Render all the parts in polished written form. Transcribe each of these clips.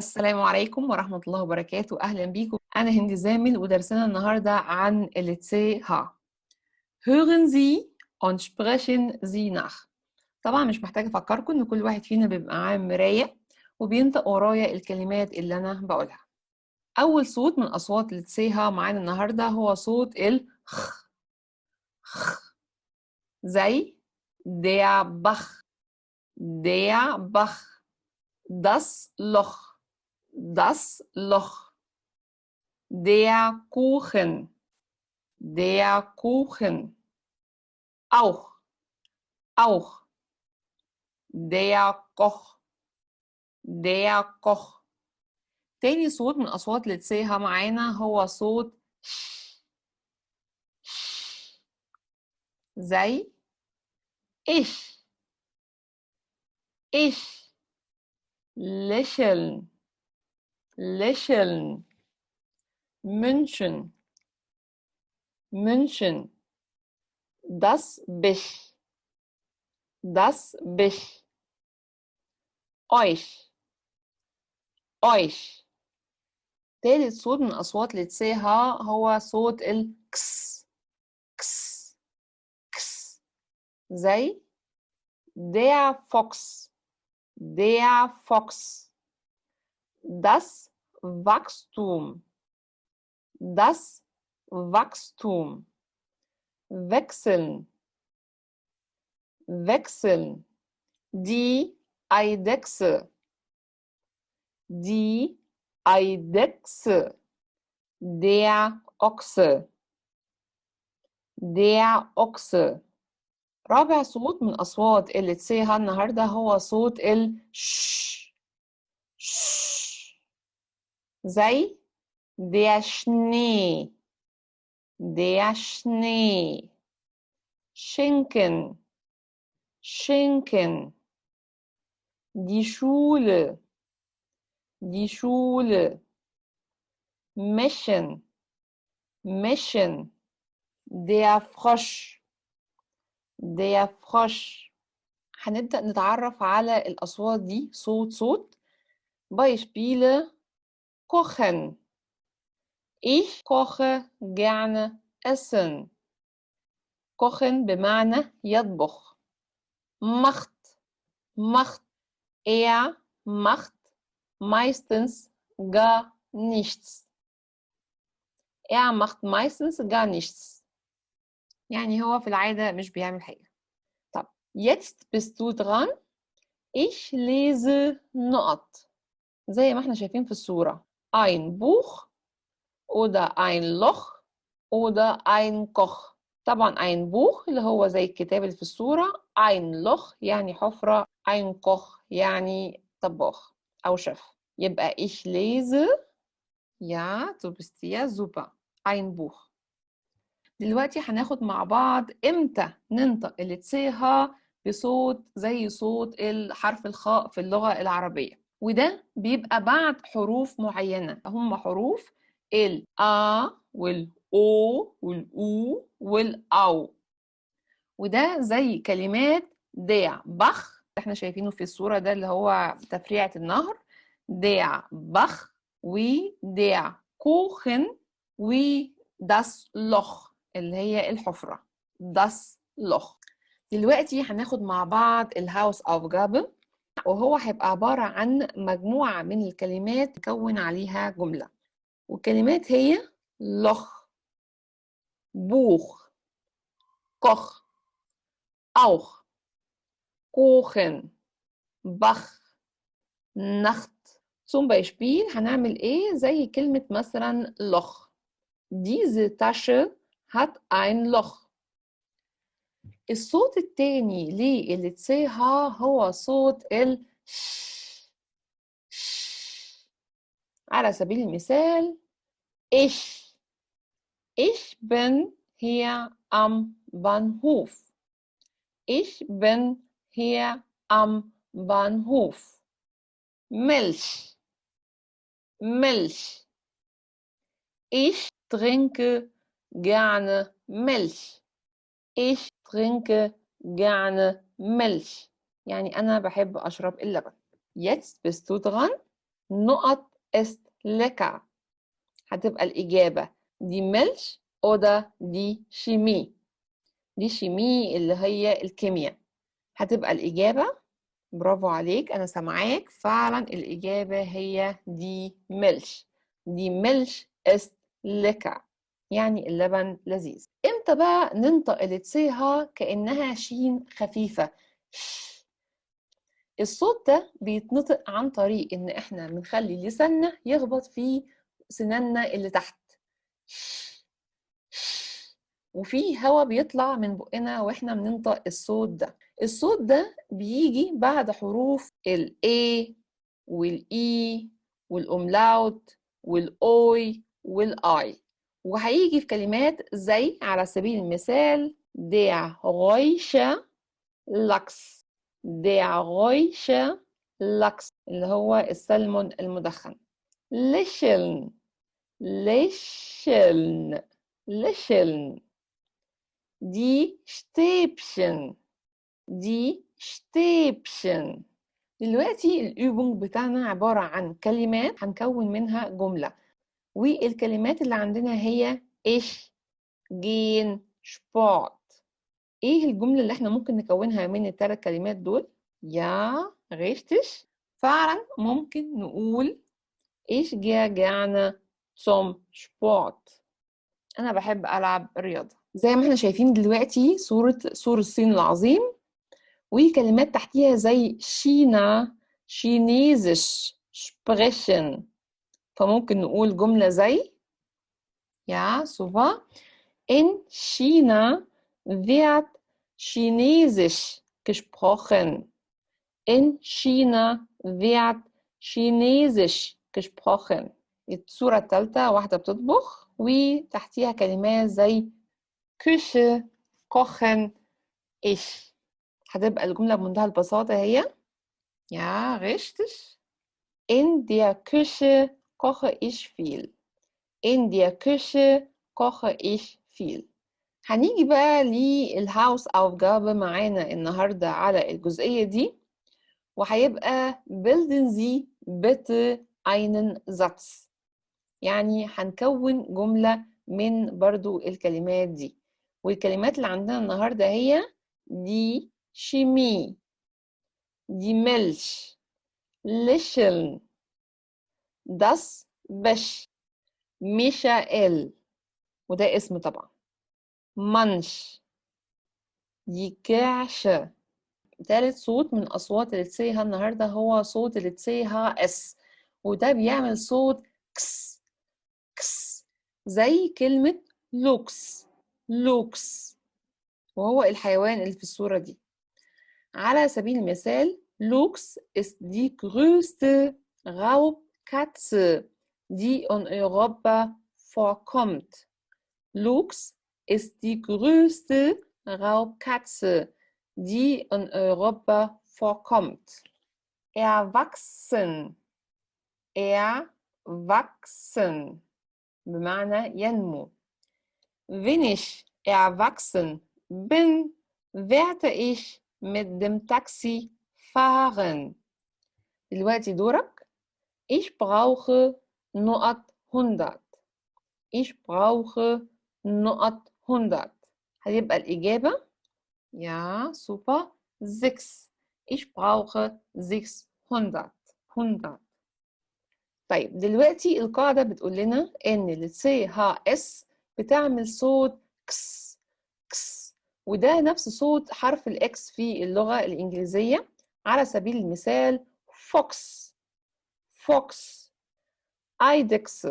السلام عليكم ورحمة الله وبركاته. أهلا بيكم. أنا هند زامل ودرسنا النهاردة عن التسي ها. Hören Sie und sprechen Sie nach. طبعا مش محتاجة أفكركم إن كل واحد فينا بيبقى عامل مراية وبينطق ورايا الكلمات اللي أنا بقولها. أول صوت من أصوات التسي ها معانا النهاردة هو صوت خ. زي der Bach، der Bach، das Loch، das Loch. Der Kuchen، der Kuchen. Auch، auch. Der Koch، der Koch. تاني صوت من أصوات اللي تسيها معانا هو صوت زي ich، ich. lächeln، lächeln. München، München. das Bich، das Bich. euch، euch. تالت صوت من أصوات اللي تسيها هو صوت الكس، كس، كس. زي der Fox، der Fox. das Wachstum، das Wachstum. wechseln، wechseln. die Eidechse، die Eidechse. der Ochse، der Ochse. رابع صوت من أصوات اللي تسيها النهاردة هو صوت ش، ش. زي der Schnee، der Schnee. Schinken، Schinken. die Schule، die Schule. mischen، mischen. der Frosch، der Frosch. هنبدأ نتعرف على الأصوات دي صوت صوت. Beispiele: kochen، ich koche gerne Essen. kochen بمعنى يطبخ. macht، macht. er macht meistens gar nichts. er macht meistens gar nichts. يعني هو في العادة مش بيعمل حاجة. طب jetzt bist du dran. ich lese نقط زي ما احنا شايفين في الصورة. ein Buch oder ein Loch oder ein Koch. طبعا ein Buch اللي هو زي الكتاب اللي في الصورة. ein Loch يعني حفرة. ein Koch يعني طباخ أو شيف. يبقى ich lese. ja du bist ja super. ein Buch. دلوقتي هناخد مع بعض امتى ننطق اللي تسيها بصوت زي صوت الحرف الخاء في اللغة العربية، وده بيبقى بعد حروف معينة. هم حروف ال A وال O وال U وال أو. وده زي كلمات der Bach احنا شايفينه في الصورة ده اللي هو تفريعة النهر. der Bach و der Kuchen و das Loch اللي هي الحفرة. das Loch. دلوقتي هناخد مع بعض الهاوس Aufgabe، وهو هيبقى عبارة عن مجموعة من الكلمات تكون عليها جملة. والكلمات هي Loch، Buch، Koch، auch، Kuchen، Bach، Nacht. zum Beispiel هنعمل ايه؟ زي كلمة مثلا Loch. diese Tasche hat ein Loch. الصوت التاني للي تسيها هو صوت ش. على سبيل المثال ich، ich bin hier am Bahnhof. ich bin hier am Bahnhof. Milch، Milch. ich trinke gerne Milch. ich trinke gerne Milch. يعني أنا بحب أشرب اللبن. jetzt bist du dran. نقط ist lecker. هتبقى الإجابة دي ميلش oder دي شيمي. دي شيمي اللي هي الكيمياء. هتبقى الإجابة، برافو عليك أنا سامعاك، فعلا الإجابة هي دي ميلش. دي ميلش ist lecker، يعني اللبن لذيذ. امتى بقى ننطق التسيها كأنها شين خفيفة؟ الصوت ده بيتنطق عن طريق ان احنا بنخلي لساننا يخبط في سناننا اللي تحت، وفي هواء بيطلع من بقنا واحنا بننطق الصوت ده. الصوت ده بيجي بعد حروف ال A وال E والأملاوت والأوي والآي، وهيجي في كلمات زي على سبيل المثال der Räucher Lachs. der Räucher Lachs اللي هو السلمون المدخن. lächeln lächeln lächeln. die Stäbchen die Stäbchen. دلوقتي الübung بتاعنا عبارة عن كلمات هنكون منها جملة، والكلمات اللي عندنا هي ich gehen Sport. ايه الجملة اللي احنا ممكن نكونها من الثلاث كلمات دول؟ يا richtig، فعلا ممكن نقول ich gehe gerne zum Sport. انا بحب العب الرياضة. زي ما احنا شايفين دلوقتي سور الصين العظيم، وكلمات تحتيها زي شينا شينيزش sprechen، فممكن نقول جملة زي ja super in China wird Chinesisch gesprochen. In China wird Chinesisch gesprochen. الصورة الثالثة واحدة بتطبخ وتحتيها كلمات زي Küche kochen ich. هتبقى الجملة بمنتهى البساطة هي ja richtig. In der Küche koche ich viel. In der Küche koche ich viel. هنيجي بقى للهاوس أوفجابة معانا النهاردة على الجزئية دي، وهيبقى bilden Sie bitte einen Satz. يعني هنكون جملة من برضو الكلمات دي، والكلمات اللي عندنا النهاردة هي دي شيمي، دي ميلش، ليشلن، das بش، ميشائيل وده اسم طبعا، منش، دي كعشة. تالت صوت من أصوات اللي تسيها النهاردة هو صوت اللي تسيها اس، وده بيعمل صوت كس كس زي كلمة لوكس لوكس، وهو الحيوان اللي في الصورة دي. على سبيل المثال Luchs ist die größte Raubkatze, die in Europa vorkommt. Luchs ist die größte Raubkatze, die in Europa vorkommt. Erwachsen, erwachsen بمعنى ينمو. Wenn ich erwachsen bin, werde ich mit dem Taxi fahren. دلوقتي دورك. Ich brauche نقط 100. Ich brauche نقط 100. هتبقى الإجابة ja super 6. Ich brauche 600. 100. طيب دلوقتي القاعدة بتقول لنا إن ال CHS بتعمل صوت كس كس، وده نفس صوت حرف الإكس في اللغة الإنجليزية. على سبيل المثال فوكس فوكس، ايدكس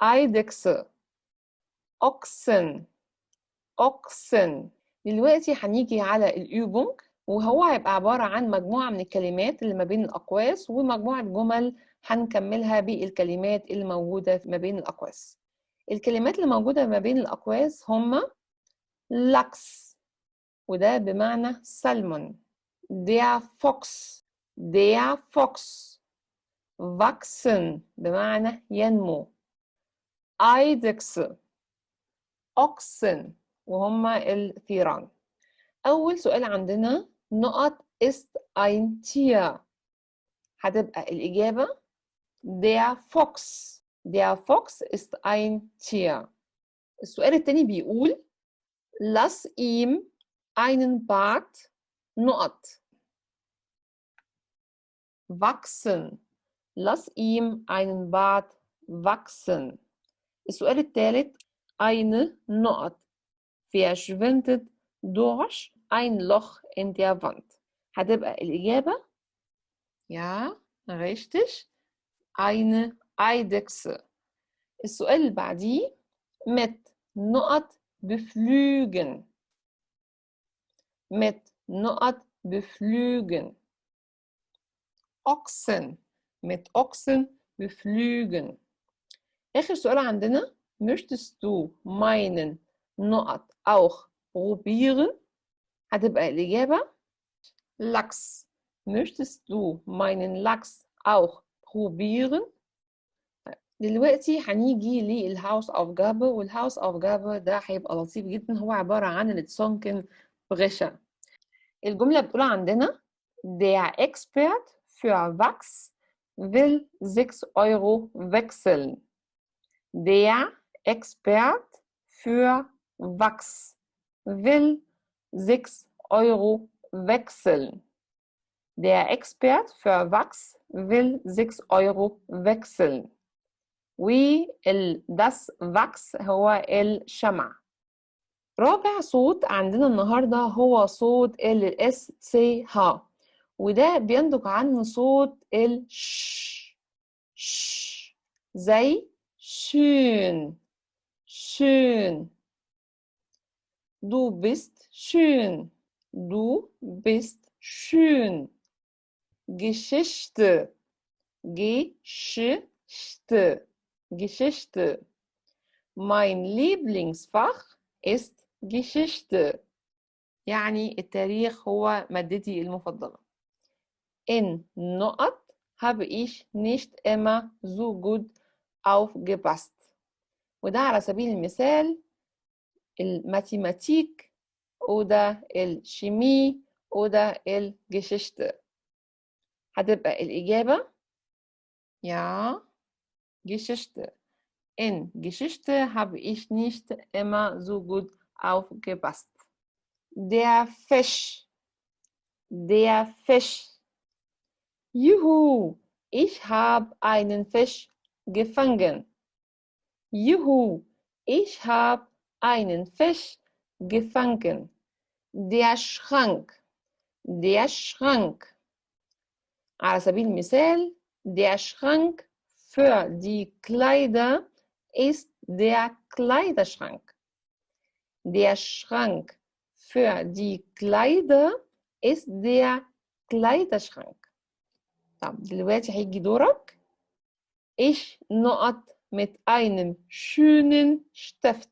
ايدكس، اوكسن اوكسن. دلوقتي هنيجي على اليوبونج، وهو هيبقى عبارة عن مجموعة من الكلمات اللي ما بين الأقواس ومجموعة جمل هنكملها بالكلمات اللي موجودة ما بين الأقواس. الكلمات اللي موجودة ما بين الأقواس هما لاكس وده بمعنى سلمون، der Fox der Fox، wachsen بمعنى ينمو، Eidechse، Ochsen وهما الثيران. أول سؤال عندنا نقط ist ein Tier، هتبقى الإجابة Der Fuchs. Der Fuchs ist ein Tier. السؤال التاني بيقول lass ihm einen Bart نقط wachsen. Lass ihm einen Bart wachsen. السؤال الثالث eine نقط verschwindet durch ein Loch in der Wand. هتبقى الإجابة ja richtig eine Eidechse. السؤال اللي بعديه mit نقط beflügen. mit نقط beflügen. Ochsen. Mit Ochsen beflügen. آخر سؤال عندنا möchtest du meinen نقط auch probieren؟ هتبقى الإجابة Lachs. möchtest du meinen Lachs auch probieren؟ دلوقتي هنيجي للهاوساufgabe والهاوسaufgabe ده هيبقى لطيف جدا. هو عبارة عن التسونكن بريشة. الجملة بتقول عندنا Der Expert für Wachs will 6 Euro wechseln. Der Expert für Wachs will 6 Euro wechseln. Der Expert für Wachs will 6 Euro wechseln. das Wachs هو الشمع. رابع صوت عندنا النهارده هو صوت ال SCH وده بينتج عنه صوت ش زي schön schön. Du bist schön. Du bist schön. Geschichte. Geschichte. Geschichte. Mein Lieblingsfach ist Geschichte. يعني التاريخ هو مادتي المفضلة. In نقط habe ich nicht immer so gut aufgepasst. وده على سبيل المثال الماثيماتيك وده الشيمي وده الجيشيشته. هتبقى الإجابة ja Geschichte. In Geschichte habe ich nicht immer so gut aufgepasst. Der Fisch. Der Fisch. Juhu, ich habe einen Fisch gefangen. Juhu, ich habe einen Fisch gefangen. Der Schrank. Der Schrank. على سبيل المثال der Schrank für die Kleider ist der Kleiderschrank. Der Schrank für die Kleider ist der Kleiderschrank. طب دلوقتي هيجي دورك. Ich نقط mit einem schönen Stift.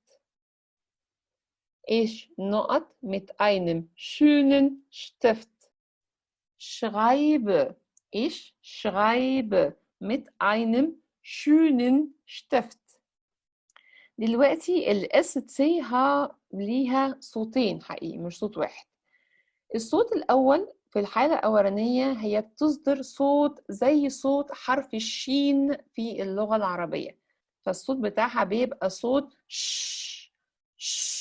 Ich نقط mit einem schönen Stift. Schreibe. Ich schreibe mit einem schönen Stift. دلوقتي ال SCH ليها صوتين حقيقي مش صوت واحد. الصوت الأول في الحالة الأولانية هي بتصدر صوت زي صوت حرف الشين في اللغة العربية. فالصوت بتاعها بيبقى صوت ش ش.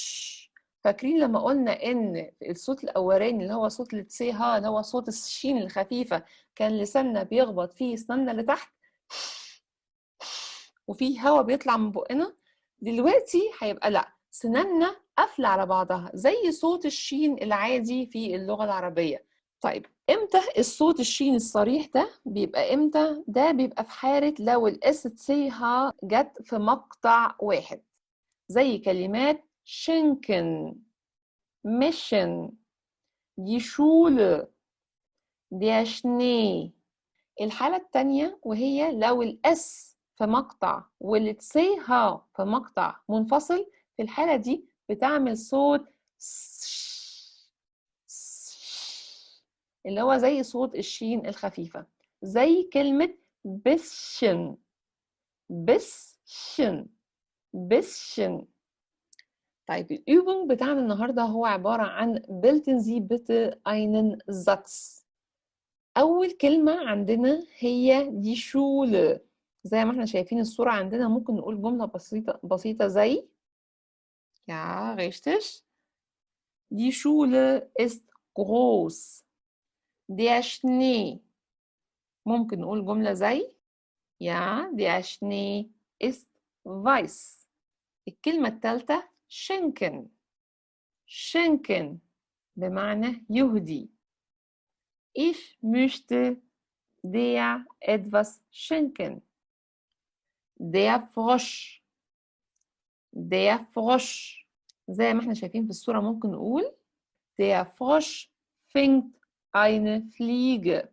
فاكرين لما قلنا إن الصوت الأولاني اللي هو صوت التسيها اللي هو صوت الشين الخفيفة كان لساننا بيخبط فيه سناننا لتحت وفيه هوا بيطلع من بقنا. دلوقتي هيبقى لأ سناننا قافلة على بعضها زي صوت الشين العادي في اللغة العربية. طيب امتى الصوت الشين الصريح ده بيبقى امتى؟ ده بيبقى في حالة لو الاس تسيها جت في مقطع واحد زي كلمات schenken mischen die Schule der Schnee. الحالة التانية وهي لو الاس في مقطع والتسيها في مقطع منفصل. في الحالة دي بتعمل صوت اللي هو زي صوت الشين الخفيفة زي كلمة bisschen bisschen bisschen. طيب الübung بتاعنا النهاردة هو عبارة عن bilden Sie bitte einen Satz. أول كلمة عندنا هي die Schule. زي ما احنا شايفين الصورة عندنا ممكن نقول جملة بسيطة زي Ja, richtig. Die Schule ist groß. Der Schnee. ممكن نقول جملة زي Ja, der Schnee ist weiß. الكلمة الثالثة schenken. schenken بمعنى يهدي. Ich möchte dir etwas schenken. Der Frosch. Der Frosch. زي ما احنا شايفين في الصورة ممكن نقول Der Frosch fängt eine Fliege.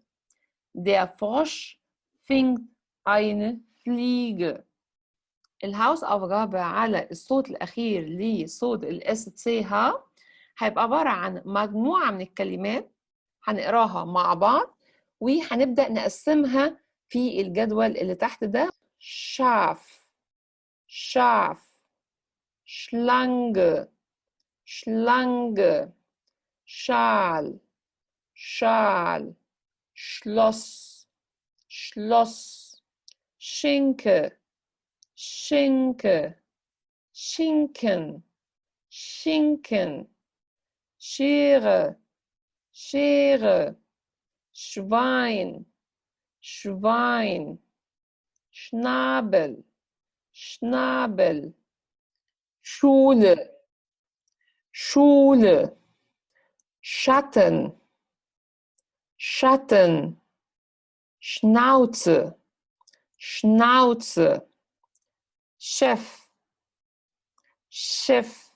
Der Frosch fängt eine Fliege. الهاوسأوفجابة على الصوت الأخير لصوت الاس تي ها هيبقى عبارة عن مجموعة من الكلمات هنقراها مع بعض وهنبدأ نقسمها في الجدول اللي تحت ده. شاف شاف Schlange Schlange Schal Schal Schloss Schloss Schinke Schinke Schinken Schinken Schere Schere Schwein Schwein Schnabel Schnabel Schule Schule Schatten Schatten Schnauze Schnauze Chef Chef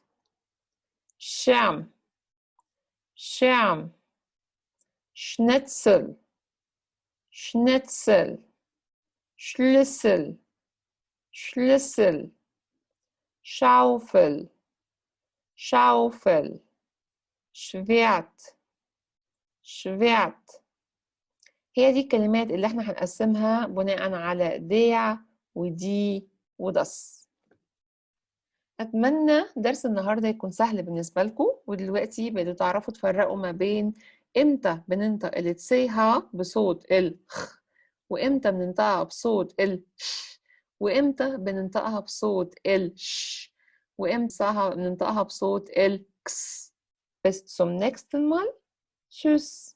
Schirm Schirm Schnitzel Schnitzel Schlüssel Schlüssel Schaufel Schaufel Schwert Schwert. هي دي الكلمات اللي احنا هنقسمها بناء على der ودي ودس. أتمنى درس النهاردة يكون سهل بالنسبة لكم، ودلوقتي بدأوا تعرفوا تفرقوا ما بين إمتى بننطق التسيها بصوت الخ، وإمتى بننطقها بصوت الش، وإمتى بننطقها بصوت الش، وإمتى بننطقها بصوت الكس. Bis zum nächsten Mal. Tschüss.